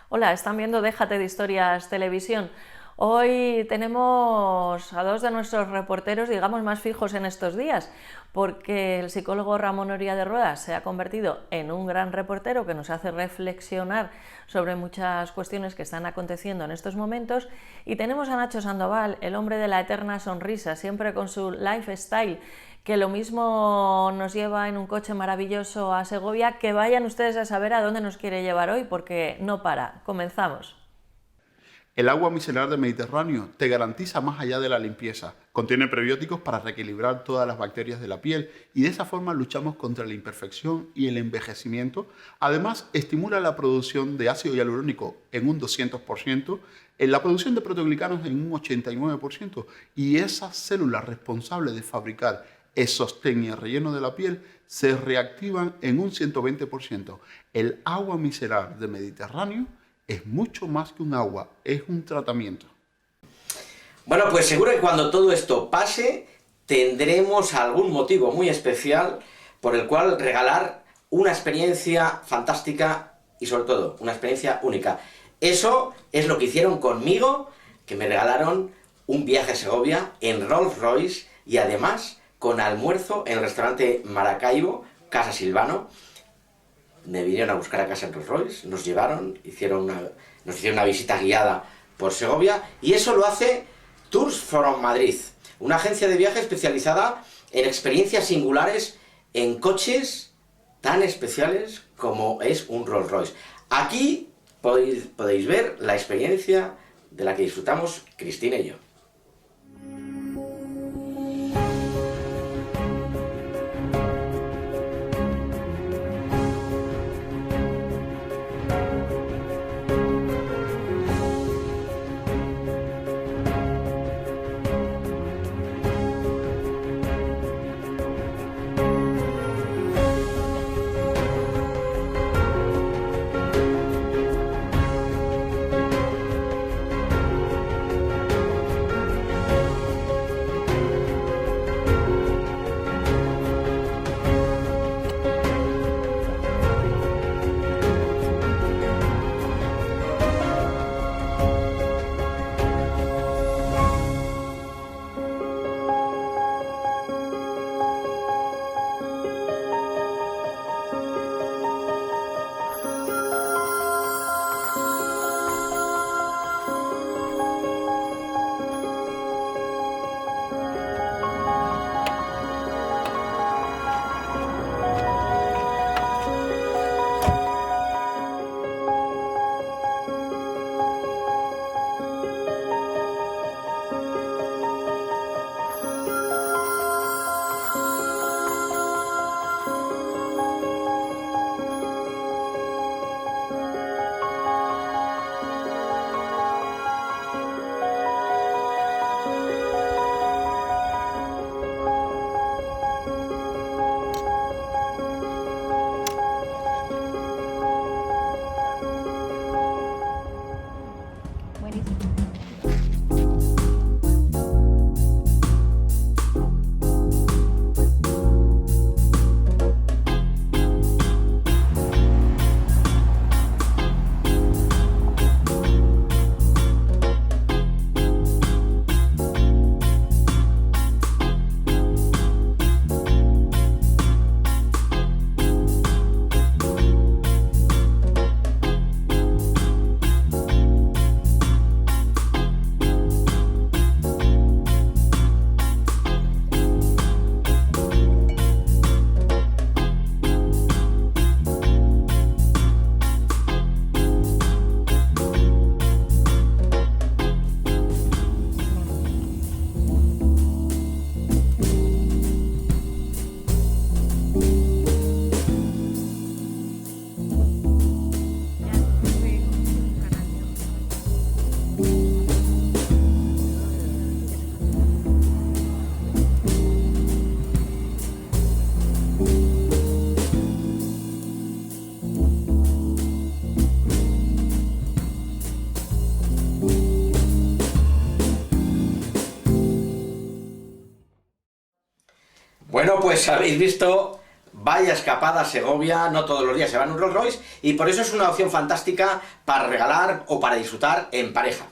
Hola, están viendo Déjate de Historias Televisión. Hoy tenemos a dos de nuestros reporteros, digamos, más fijos en estos días, porque el psicólogo Ramón Oria de Rueda se ha convertido en un gran reportero que nos hace reflexionar sobre muchas cuestiones que están aconteciendo en estos momentos, y tenemos a Nacho Sandoval, el hombre de la eterna sonrisa, siempre con su lifestyle, que lo mismo nos lleva en un coche maravilloso a Segovia, que vayan ustedes a saber a dónde nos quiere llevar hoy, porque no para. Comenzamos. El agua micelar del Mediterráneo te garantiza más allá de la limpieza. Contiene prebióticos para reequilibrar todas las bacterias de la piel y de esa forma luchamos contra la imperfección y el envejecimiento. Además, estimula la producción de ácido hialurónico en un 200%, en la producción de proteoglicanos en un 89% y esas células responsables de fabricar el sostén y el relleno de la piel se reactivan en un 120%. El agua micelar del Mediterráneo es mucho más que un agua, es un tratamiento. Bueno, pues seguro que cuando todo esto pase tendremos algún motivo muy especial por el cual regalar una experiencia fantástica y sobre todo una experiencia única. Eso es lo que hicieron conmigo, que me regalaron un viaje a Segovia en Rolls Royce y además con almuerzo en el restaurante Maracaibo, Casa Silvano. Me vinieron a buscar a casa en Rolls Royce, nos llevaron, nos hicieron una visita guiada por Segovia, y eso lo hace Tours from Madrid, una agencia de viaje especializada en experiencias singulares en coches tan especiales como es un Rolls Royce. Aquí podéis ver la experiencia de la que disfrutamos Cristina y yo. Bueno, pues habéis visto vaya escapada a Segovia, no todos los días se va en un Rolls Royce, y por eso es una opción fantástica para regalar o para disfrutar en pareja.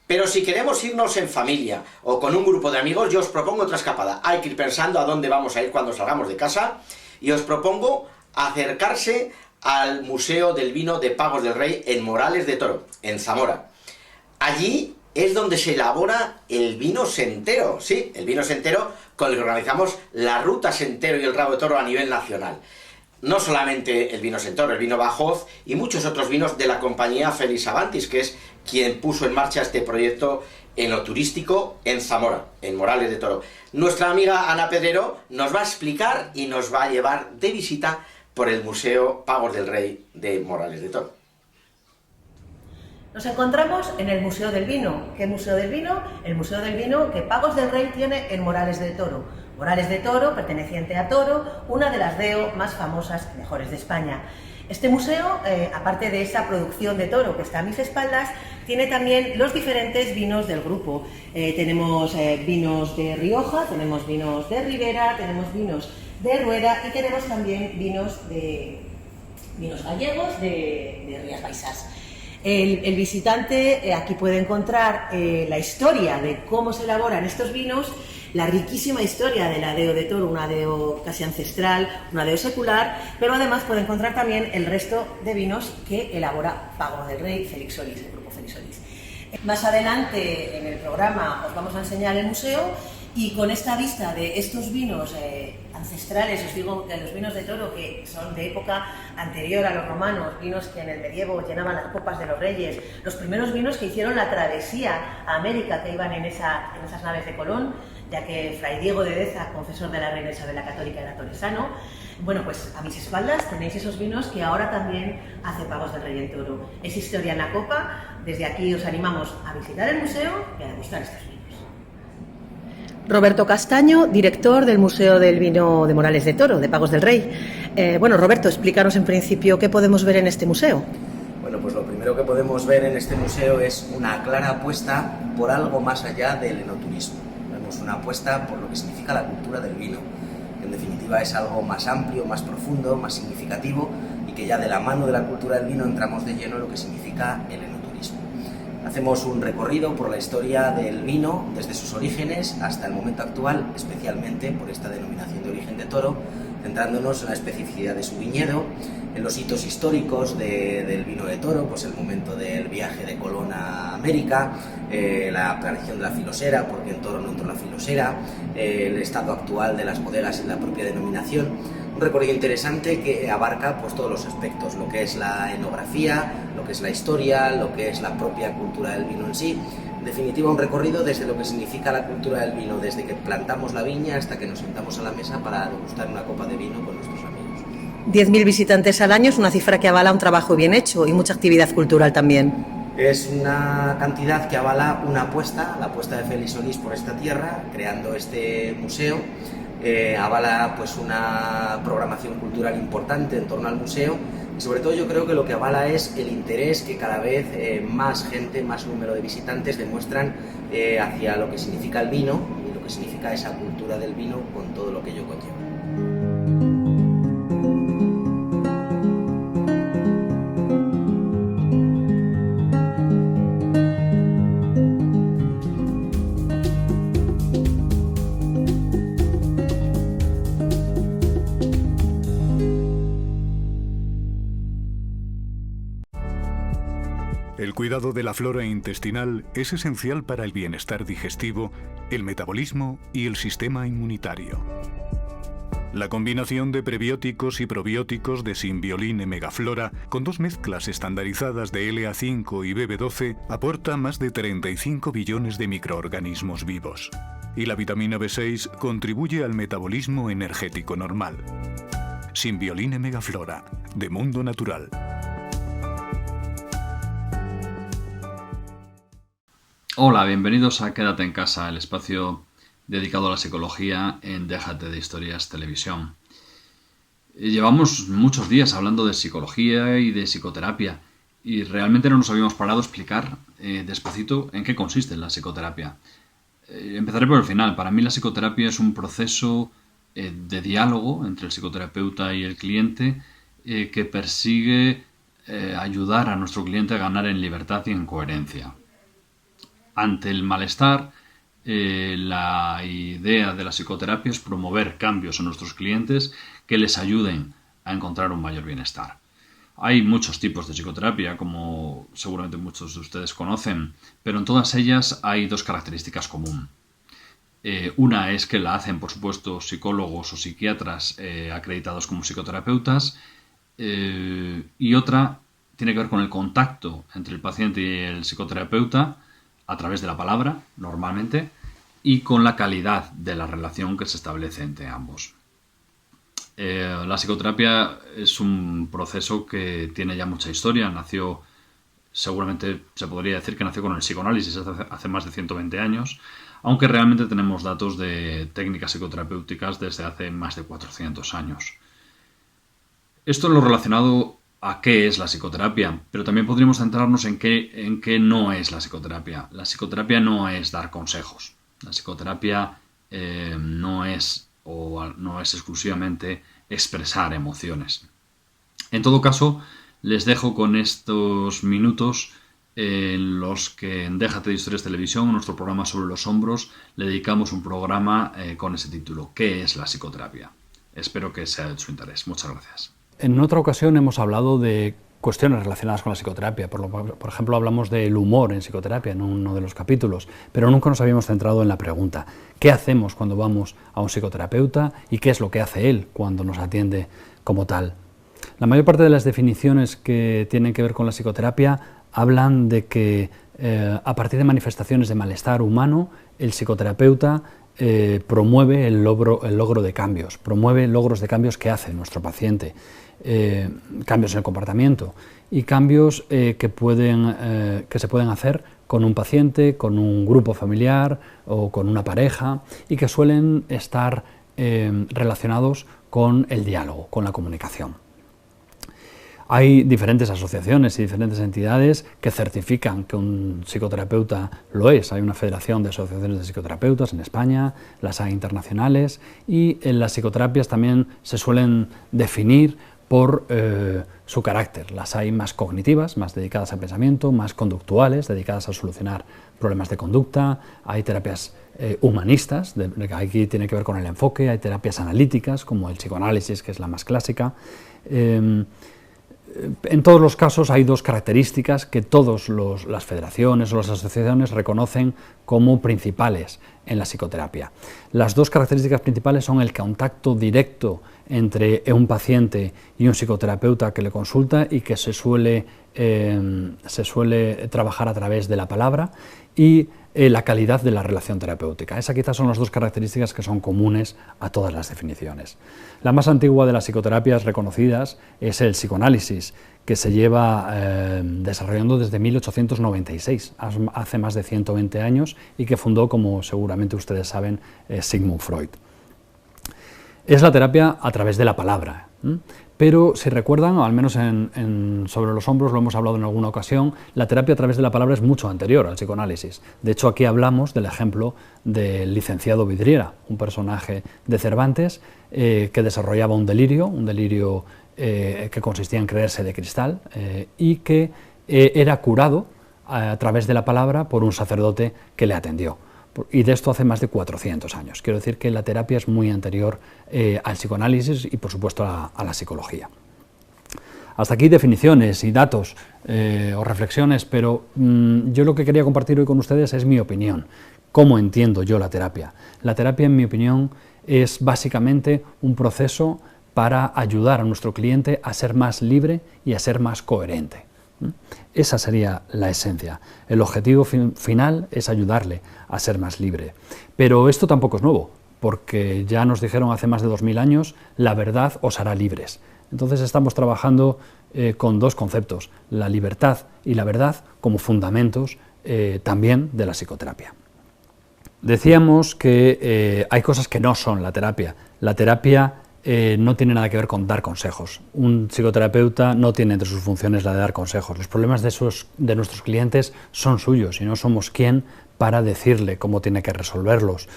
Pero si queremos irnos en familia o con un grupo de amigos, yo os propongo otra escapada. Hay que ir pensando a dónde vamos a ir cuando salgamos de casa, y os propongo acercarse al Museo del Vino de Pagos del Rey en Morales de Toro, en Zamora. Allí es donde se elabora el vino Sentero, sí, el vino Sentero con el que organizamos la Ruta Sentero y el Rabo de Toro a nivel nacional. No solamente el vino Sentero, el vino Bajós y muchos otros vinos de la compañía Félix Avantis, que es quien puso en marcha este proyecto enoturístico en Zamora, en Morales de Toro. Nuestra amiga Ana Pedrero nos va a explicar y nos va a llevar de visita por el Museo Pagos del Rey de Morales de Toro. Nos encontramos en el Museo del Vino. ¿Qué Museo del Vino? El Museo del Vino que Pagos del Rey tiene en Morales de Toro. Morales de Toro, perteneciente a Toro, una de las DEO más famosas y mejores de España. Este museo, aparte de esa producción de toro que está a mis espaldas, tiene también los diferentes vinos del grupo. Tenemos vinos de Rioja, tenemos vinos de Ribera, tenemos vinos de Rueda y tenemos también vinos gallegos de Rías Baixas. El visitante aquí puede encontrar la historia de cómo se elaboran estos vinos, la riquísima historia de la DEO de Toro, una DEO casi ancestral, una DEO secular, pero además puede encontrar también el resto de vinos que elabora Pagos del Rey, Félix Solís, el grupo Félix Solís. Más adelante en el programa os vamos a enseñar el museo y con esta vista de estos vinos ancestrales, os digo que los vinos de Toro que son de época anterior a los romanos, vinos que en el medievo llenaban las copas de los reyes, los primeros vinos que hicieron la travesía a América, que iban en esas naves de Colón, ya que Fray Diego de Deza, confesor de la reina Isabel la Católica, era toresano. Bueno, pues a mis espaldas tenéis esos vinos que ahora también hace Pagos del Rey en Toro. Es historia en la copa. Desde aquí os animamos a visitar el museo y a degustar estos vinos. Roberto Castaño, director del Museo del Vino de Morales de Toro, de Pagos del Rey. Bueno, Roberto, explícanos en principio qué podemos ver en este museo. Bueno, pues lo primero que podemos ver en este museo es una clara apuesta por algo más allá del enoturismo. Vemos una apuesta por lo que significa la cultura del vino, que en definitiva es algo más amplio, más profundo, más significativo y que ya de la mano de la cultura del vino entramos de lleno en lo que significa el enoturismo. Hacemos un recorrido por la historia del vino desde sus orígenes hasta el momento actual, especialmente por esta denominación de origen de Toro, centrándonos en la especificidad de su viñedo, en los hitos históricos del vino de Toro, pues el momento del viaje de Colón a América, la aparición de la filosera, porque en Toro no entró la filosera, el estado actual de las bodegas en la propia denominación. Un recorrido interesante que abarca pues todos los aspectos, lo que es la enografía, lo que es la historia, lo que es la propia cultura del vino en sí. En definitiva, un recorrido desde lo que significa la cultura del vino, desde que plantamos la viña hasta que nos sentamos a la mesa para degustar una copa de vino con nuestros amigos. 10.000 visitantes al año es una cifra que avala un trabajo bien hecho y mucha actividad cultural también. Es una cantidad que avala una apuesta, la apuesta de Félix Solís por esta tierra, creando este museo. Avala pues una programación cultural importante en torno al museo y sobre todo yo creo que lo que avala es el interés que cada vez más gente, más número de visitantes demuestran hacia lo que significa el vino y lo que significa esa cultura del vino con todo lo que ello conlleva. El cuidado de la flora intestinal es esencial para el bienestar digestivo, el metabolismo y el sistema inmunitario. La combinación de prebióticos y probióticos de Symbiolin Megaflora, con 2 mezclas estandarizadas de LA5 y BB12, aporta más de 35 billones de microorganismos vivos. Y la vitamina B6 contribuye al metabolismo energético normal. Symbiolin Megaflora, de Mundo Natural. Hola, bienvenidos a Quédate en Casa, el espacio dedicado a la psicología en Déjate de Historias Televisión. Llevamos muchos días hablando de psicología y de psicoterapia y realmente no nos habíamos parado a explicar despacito en qué consiste la psicoterapia. Empezaré por el final. Para mí la psicoterapia es un proceso de diálogo entre el psicoterapeuta y el cliente que persigue ayudar a nuestro cliente a ganar en libertad y en coherencia. Ante el malestar, la idea de la psicoterapia es promover cambios en nuestros clientes que les ayuden a encontrar un mayor bienestar. Hay muchos tipos de psicoterapia, como seguramente muchos de ustedes conocen, pero en todas ellas hay dos características comunes. Una es que la hacen, por supuesto, psicólogos o psiquiatras acreditados como psicoterapeutas, y otra tiene que ver con el contacto entre el paciente y el psicoterapeuta a través de la palabra, normalmente, y con la calidad de la relación que se establece entre ambos. La psicoterapia es un proceso que tiene ya mucha historia. Nació, seguramente se podría decir que nació con el psicoanálisis hace más de 120 años, aunque realmente tenemos datos de técnicas psicoterapéuticas desde hace más de 400 años. Esto es lo relacionado a qué es la psicoterapia, pero también podríamos centrarnos en qué no es la psicoterapia. La psicoterapia no es dar consejos. La psicoterapia no es exclusivamente expresar emociones. En todo caso, les dejo con estos minutos en los que en Déjate de Historias Televisión, nuestro programa Sobre los Hombros, le dedicamos un programa con ese título, ¿qué es la psicoterapia? Espero que sea de su interés. Muchas gracias. En otra ocasión hemos hablado de cuestiones relacionadas con la psicoterapia. Por ejemplo, hablamos del humor en psicoterapia en uno de los capítulos, pero nunca nos habíamos centrado en la pregunta, ¿qué hacemos cuando vamos a un psicoterapeuta y qué es lo que hace él cuando nos atiende como tal? La mayor parte de las definiciones que tienen que ver con la psicoterapia hablan de que a partir de manifestaciones de malestar humano, el psicoterapeuta promueve el logro de cambios, promueve logros de cambios que hace nuestro paciente, cambios en el comportamiento y cambios que se pueden hacer con un paciente, con un grupo familiar o con una pareja y que suelen estar relacionados con el diálogo, con la comunicación. Hay diferentes asociaciones y diferentes entidades que certifican que un psicoterapeuta lo es. Hay una federación de asociaciones de psicoterapeutas en España, las hay internacionales, y en las psicoterapias también se suelen definir por su carácter. Las hay más cognitivas, más dedicadas al pensamiento, más conductuales, dedicadas a solucionar problemas de conducta. Hay terapias humanistas, que aquí tiene que ver con el enfoque. Hay terapias analíticas, como el psicoanálisis, que es la más clásica. En todos los casos hay dos características que todas las federaciones o las asociaciones reconocen como principales en la psicoterapia. Las dos características principales son el contacto directo entre un paciente y un psicoterapeuta que le consulta y que se suele trabajar a través de la palabra, y la calidad de la relación terapéutica. Esas quizás son las dos características que son comunes a todas las definiciones. La más antigua de las psicoterapias reconocidas es el psicoanálisis, que se lleva desarrollando desde 1896, hace más de 120 años, y que fundó, como seguramente ustedes saben, Sigmund Freud. Es la terapia a través de la palabra, pero si recuerdan, o al menos Sobre los Hombros lo hemos hablado en alguna ocasión, la terapia a través de la palabra es mucho anterior al psicoanálisis. De hecho, aquí hablamos del ejemplo del licenciado Vidriera, un personaje de Cervantes que desarrollaba un delirio que consistía en creerse de cristal y que era curado a través de la palabra por un sacerdote que le atendió. Y de esto hace más de 400 años. Quiero decir que la terapia es muy anterior al psicoanálisis y, por supuesto, a la psicología. Hasta aquí definiciones y datos o reflexiones, pero yo lo que quería compartir hoy con ustedes es mi opinión. ¿Cómo entiendo yo la terapia? La terapia, en mi opinión, es básicamente un proceso para ayudar a nuestro cliente a ser más libre y a ser más coherente. Esa sería la esencia. El objetivo final es ayudarle a ser más libre. Pero esto tampoco es nuevo, porque ya nos dijeron hace más de 2000 años, la verdad os hará libres. Entonces estamos trabajando con dos conceptos, la libertad y la verdad, como fundamentos también de la psicoterapia. Decíamos que hay cosas que no son la terapia. La terapia no tiene nada que ver con dar consejos. Un psicoterapeuta no tiene entre sus funciones la de dar consejos. Los problemas de nuestros clientes son suyos y no somos quien para decirle cómo tiene que resolverlos.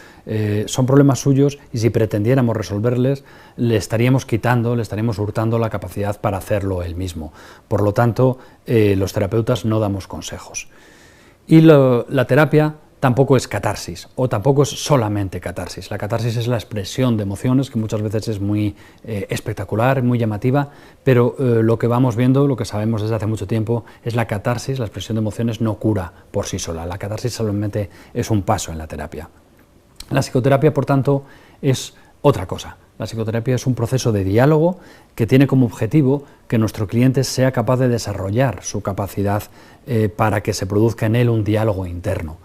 Son problemas suyos y si pretendiéramos resolverles, le estaríamos quitando, le estaríamos hurtando la capacidad para hacerlo él mismo. Por lo tanto, los terapeutas no damos consejos. Y la terapia tampoco es catarsis, o tampoco es solamente catarsis. La catarsis es la expresión de emociones, que muchas veces es muy espectacular, muy llamativa, pero lo que vamos viendo, lo que sabemos desde hace mucho tiempo, es la catarsis, la expresión de emociones no cura por sí sola. La catarsis solamente es un paso en la terapia. La psicoterapia, por tanto, es otra cosa. La psicoterapia es un proceso de diálogo que tiene como objetivo que nuestro cliente sea capaz de desarrollar su capacidad para que se produzca en él un diálogo interno.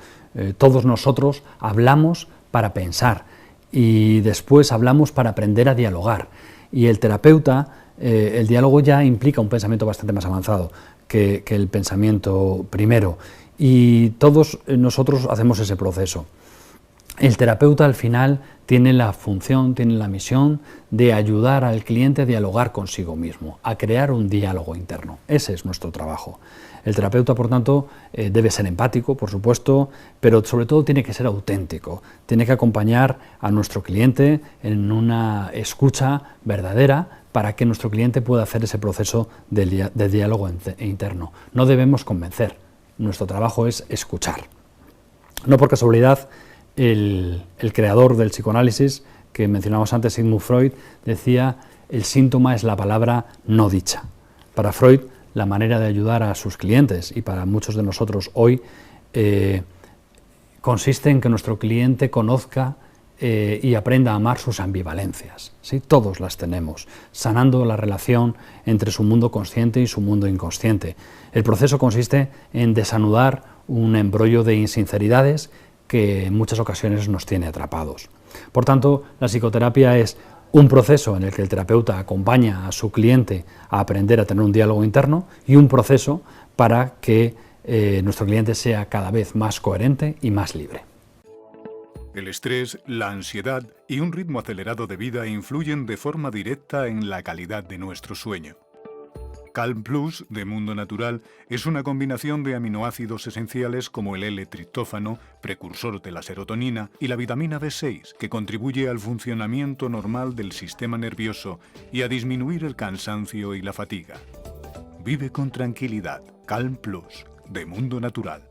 Todos nosotros hablamos para pensar y después hablamos para aprender a dialogar. Y el terapeuta, el diálogo ya implica un pensamiento bastante más avanzado que el pensamiento primero. Y todos nosotros hacemos ese proceso. El terapeuta al final tiene la función, tiene la misión de ayudar al cliente a dialogar consigo mismo, a crear un diálogo interno. Ese es nuestro trabajo. El terapeuta, por tanto, debe ser empático, por supuesto, pero sobre todo tiene que ser auténtico. Tiene que acompañar a nuestro cliente en una escucha verdadera para que nuestro cliente pueda hacer ese proceso de diálogo interno. No debemos convencer, nuestro trabajo es escuchar. No por casualidad, el creador del psicoanálisis, que mencionamos antes, Sigmund Freud, decía: el síntoma es la palabra no dicha. Para Freud, la manera de ayudar a sus clientes, y para muchos de nosotros hoy, consiste en que nuestro cliente conozca y aprenda a amar sus ambivalencias. ¿Sí? Todos las tenemos, sanando la relación entre su mundo consciente y su mundo inconsciente. El proceso consiste en desanudar un embrollo de insinceridades que en muchas ocasiones nos tiene atrapados. Por tanto, la psicoterapia es un proceso en el que el terapeuta acompaña a su cliente a aprender a tener un diálogo interno y un proceso para que nuestro cliente sea cada vez más coherente y más libre. El estrés, la ansiedad y un ritmo acelerado de vida influyen de forma directa en la calidad de nuestro sueño. Calm Plus, de Mundo Natural, es una combinación de aminoácidos esenciales como el L-triptófano, precursor de la serotonina, y la vitamina B6, que contribuye al funcionamiento normal del sistema nervioso y a disminuir el cansancio y la fatiga. Vive con tranquilidad. Calm Plus, de Mundo Natural.